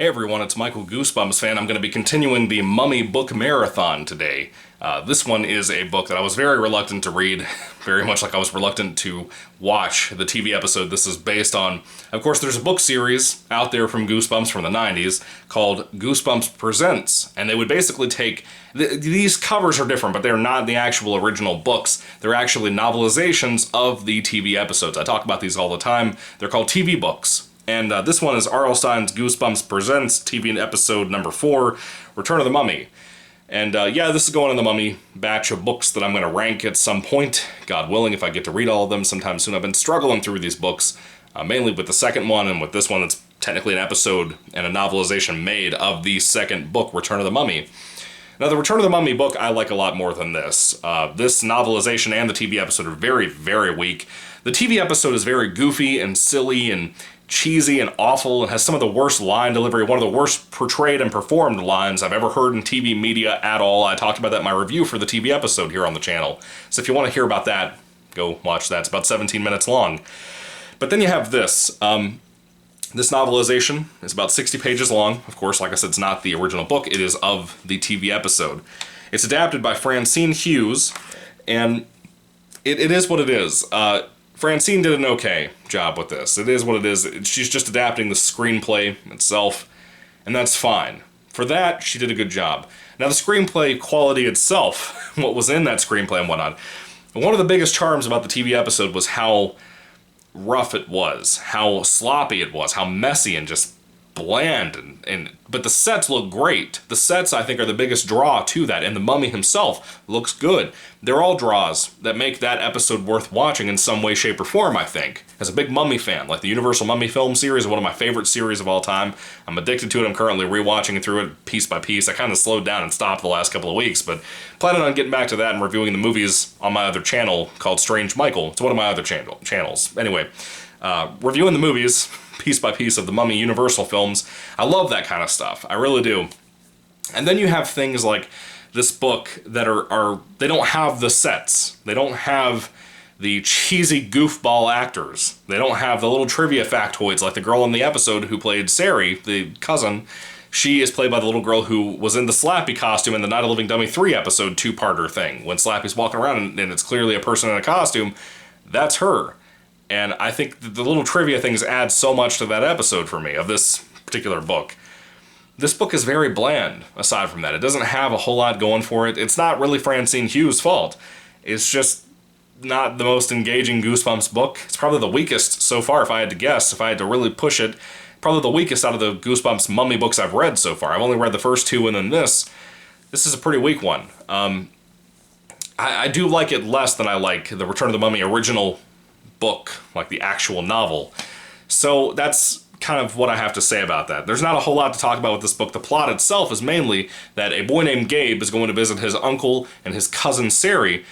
Hey everyone, it's Michael GoosebumpsFan. I'm going to be continuing the Mummy book marathon today. This one is a book that I was very reluctant to read, very much like I was reluctant to watch the TV episode this is based on. Of course, there's a book series out there from Goosebumps from the 90s called Goosebumps Presents, and they would basically take... These covers are different, but they're not the actual original books. They're actually novelizations of the TV episodes. I talk about these all the time. They're called TV books. And this one is R.L. Stine's Goosebumps Presents TV episode number 4, Return of the Mummy. And yeah, this is going in the Mummy batch of books that I'm going to rank at some point, God willing, if I get to read all of them sometime soon. I've been struggling through these books, mainly with the second one and with this one that's technically an episode and a novelization made of the second book, Return of the Mummy. Now, the Return of the Mummy book I like a lot more than this. This novelization and the TV episode are very, very weak. The TV episode is very goofy and silly and cheesy and awful and has some of the worst line delivery, one of the worst portrayed and performed lines I've ever heard in TV media at all. I talked about that in my review for the TV episode here on the channel. So if you want to hear about that, go watch that. It's about 17 minutes long. But then you have this. This novelization is about 60 pages long. Of course, like I said, it's not the original book. It is of the TV episode. It's adapted by Francine Hughes, and it is what it is. Francine did an okay job with this. It is what it is. She's just adapting the screenplay itself, and that's fine. For that, she did a good job. Now, the screenplay quality itself, what was in that screenplay and whatnot, one of the biggest charms about the TV episode was how rough it was, how sloppy it was, how messy and just bland, but the sets look great. The sets, I think, are the biggest draw to that, and the Mummy himself looks good. They're all draws that make that episode worth watching in some way, shape, or form, I think. As a big Mummy fan, like the Universal Mummy film series, one of my favorite series of all time. I'm addicted to it. I'm currently rewatching through it piece by piece. I kind of slowed down and stopped the last couple of weeks, but planning on getting back to that and reviewing the movies on my other channel called Strange Michael. It's one of my other channels. Anyway, reviewing the movies piece by piece of the Mummy Universal films. I love that kind of stuff. I really do. And then you have things like this book that are they don't have the sets. They don't have the cheesy goofball actors. They don't have the little trivia factoids like the girl in the episode who played Sari, the cousin. She is played by the little girl who was in the Slappy costume in the Night of Living Dummy 3 episode two-parter thing. When Slappy's walking around and it's clearly a person in a costume, that's her. And I think the little trivia things add so much to that episode for me, of this particular book. This book is very bland, aside from that. It doesn't have a whole lot going for it. It's not really Francine Hughes' fault. It's just not the most engaging Goosebumps book. It's probably the weakest so far, if I had to guess, if I had to really push it. Probably the weakest out of the Goosebumps Mummy books I've read so far. I've only read the first two, and then this. This is a pretty weak one. I do like it less than I like the Return of the Mummy original book, like the actual novel. So that's kind of what I have to say about that. There's not a whole lot to talk about with this book. The plot itself is mainly that a boy named Gabe is going to visit his uncle and his cousin Sari,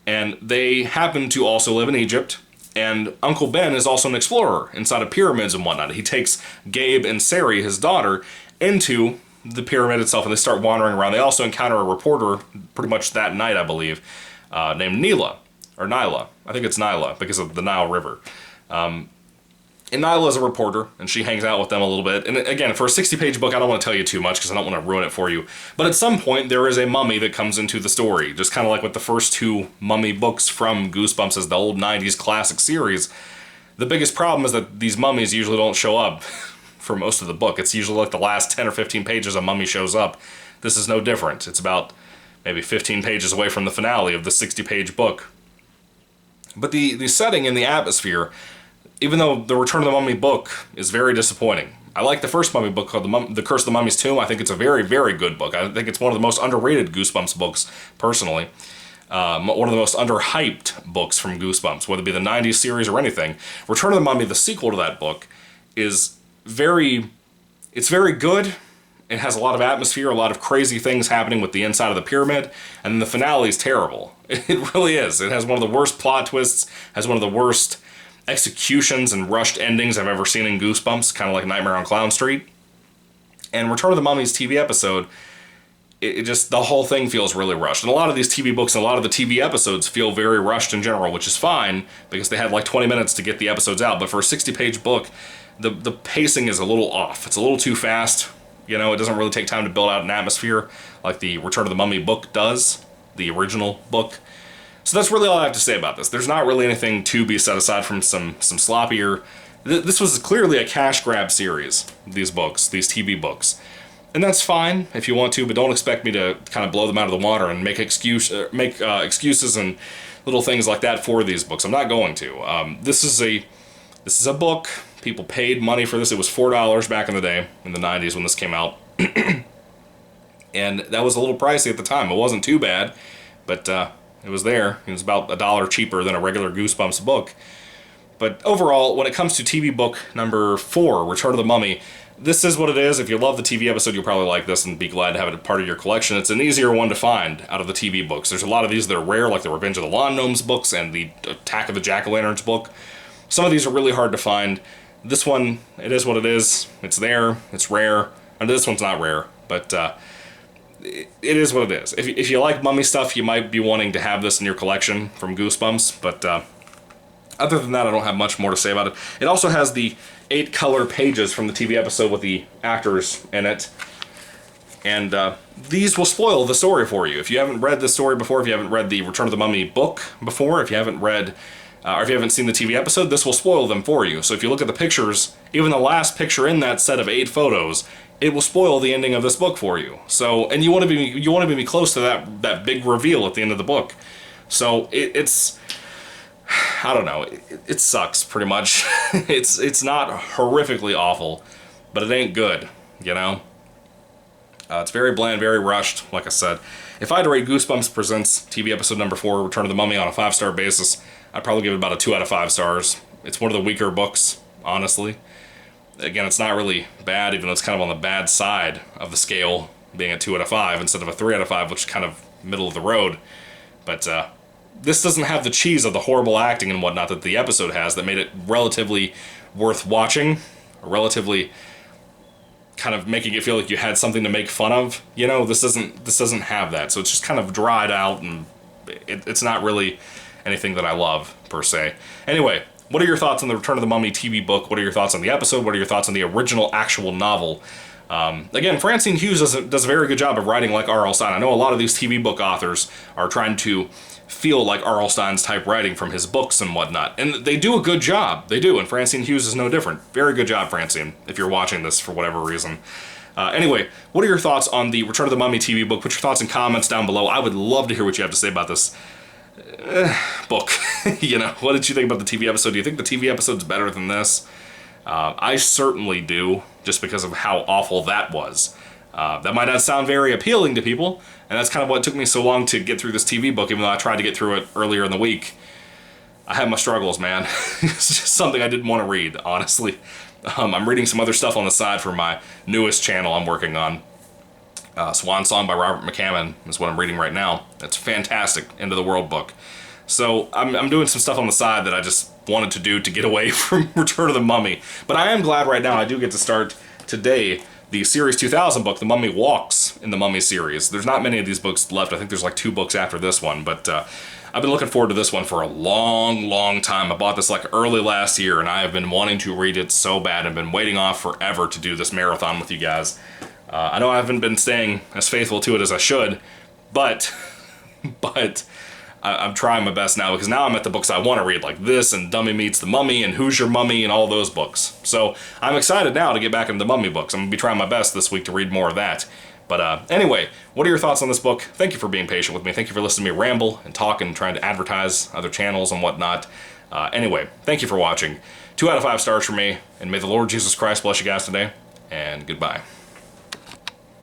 and they happen to also live in Egypt, and Uncle Ben is also an explorer inside of pyramids and whatnot. He takes Gabe and Sari, his daughter, into the pyramid itself, and they start wandering around. They also encounter a reporter pretty much that night, I believe, named Neela. Or Nyla. I think it's Nyla, because of the Nile River. And Nyla is a reporter, and she hangs out with them a little bit. And again, for a 60-page book, I don't want to tell you too much, because I don't want to ruin it for you. But at some point, there is a mummy that comes into the story. Just kind of like with the first two Mummy books from Goosebumps as the old 90s classic series. The biggest problem is that these mummies usually don't show up for most of the book. It's usually like the last 10 or 15 pages a mummy shows up. This is no different. It's about maybe 15 pages away from the finale of the 60-page book. But the setting and the atmosphere, even though the Return of the Mummy book is very disappointing. I like the first Mummy book called The Curse of the Mummy's Tomb. I think it's a very, very good book. I think it's one of the most underrated Goosebumps books, personally. One of the most underhyped books from Goosebumps, whether it be the 90s series or anything. Return of the Mummy, the sequel to that book, is very good. It has a lot of atmosphere, a lot of crazy things happening with the inside of the pyramid, and then the finale is terrible. It really is. It has one of the worst plot twists, has one of the worst executions and rushed endings I've ever seen in Goosebumps, kind of like Nightmare on Clown Street. And Return of the Mummy's TV episode, it just, the whole thing feels really rushed. And a lot of these TV books and a lot of the TV episodes feel very rushed in general, which is fine, because they had like 20 minutes to get the episodes out. But for a 60-page book, the pacing is a little off. It's a little too fast. You know, it doesn't really take time to build out an atmosphere like the Return of the Mummy book does, the original book. So that's really all I have to say about this. There's not really anything to be set aside from some sloppier... This was clearly a cash grab series, these books, these TV books. And that's fine if you want to, but don't expect me to kind of blow them out of the water and make excuses and little things like that for these books. I'm not going to. This is a book. People paid money for this. It was $4 back in the day, in the 90s when this came out. And that was a little pricey at the time. It wasn't too bad, but it was there. It was about $1 cheaper than a regular Goosebumps book. But overall, when it comes to TV book number 4, Return of the Mummy, this is what it is. If you love the TV episode, you'll probably like this and be glad to have it a part of your collection. It's an easier one to find out of the TV books. There's a lot of these that are rare, like the Revenge of the Lawn Gnomes books and the Attack of the Jack-o'-lanterns book. Some of these are really hard to find. This one, it is what it is. It's there. It's rare. And this one's not rare, but it is what it is. If you like mummy stuff, you might be wanting to have this in your collection from Goosebumps, but other than that, I don't have much more to say about it. It also has the 8 color pages from the TV episode with the actors in it. And these will spoil the story for you. If you haven't read the story before, if you haven't read the Return of the Mummy book before, if you haven't read, or if you haven't seen the TV episode, this will spoil them for you. So if you look at the pictures, even the last picture in that set of 8 photos, it will spoil the ending of this book for you. So, and you want to be close to that big reveal at the end of the book. So it's... I don't know, it sucks, pretty much. It's not horrifically awful, but it ain't good, you know? It's very bland, very rushed, like I said. If I had to rate Goosebumps Presents TV episode number 4, Return of the Mummy, on a 5-star basis, I'd probably give it about a 2 out of 5 stars. It's one of the weaker books, honestly. Again, it's not really bad, even though it's kind of on the bad side of the scale, being a 2 out of 5 instead of a 3 out of 5, which is kind of middle of the road. But, this doesn't have the cheese of the horrible acting and whatnot that the episode has that made it relatively worth watching, relatively kind of making it feel like you had something to make fun of. You know, this doesn't have that, so it's just kind of dried out, and it's not really anything that I love, per se. Anyway, what are your thoughts on the Return of the Mummy TV book? What are your thoughts on the episode? What are your thoughts on the original actual novel? Again, Francine Hughes does a very good job of writing like R.L. Stine. I know a lot of these TV book authors are trying to feel like R.L. Stine's type writing from his books and whatnot. And they do a good job. They do, and Francine Hughes is no different. Very good job, Francine, if you're watching this for whatever reason. Anyway, what are your thoughts on the Return of the Mummy TV book? Put your thoughts in comments down below. I would love to hear what you have to say about this book. You know, what did you think about the TV episode? Do you think the TV episode's better than this? I certainly do, just because of how awful that was. That might not sound very appealing to people, and that's kind of what took me so long to get through this TV book, even though I tried to get through it earlier in the week. I had my struggles, man. It's just something I didn't want to read, honestly. I'm reading some other stuff on the side for my newest channel I'm working on. Swan Song by Robert McCammon is what I'm reading right now. It's a fantastic End of the World book. So I'm doing some stuff on the side that I just wanted to do to get away from Return of the Mummy. But I am glad right now I do get to start today the Series 2000 book, The Mummy Walks, in the Mummy series. There's not many of these books left. I think there's like 2 books after this one, but I've been looking forward to this one for a long, long time. I bought this like early last year, and I have been wanting to read it so bad. I've been waiting off forever to do this marathon with you guys. I know I haven't been staying as faithful to it as I should, but I'm trying my best now, because now I'm at the books I want to read, like this and Dummy Meets the Mummy and Who's Your Mummy and all those books. So I'm excited now to get back into the Mummy books. I'm going to be trying my best this week to read more of that. But anyway, what are your thoughts on this book? Thank you for being patient with me. Thank you for listening to me ramble and talk and trying to advertise other channels and whatnot. Anyway, thank you for watching. 2 out of 5 stars for me, and may the Lord Jesus Christ bless you guys today, and goodbye.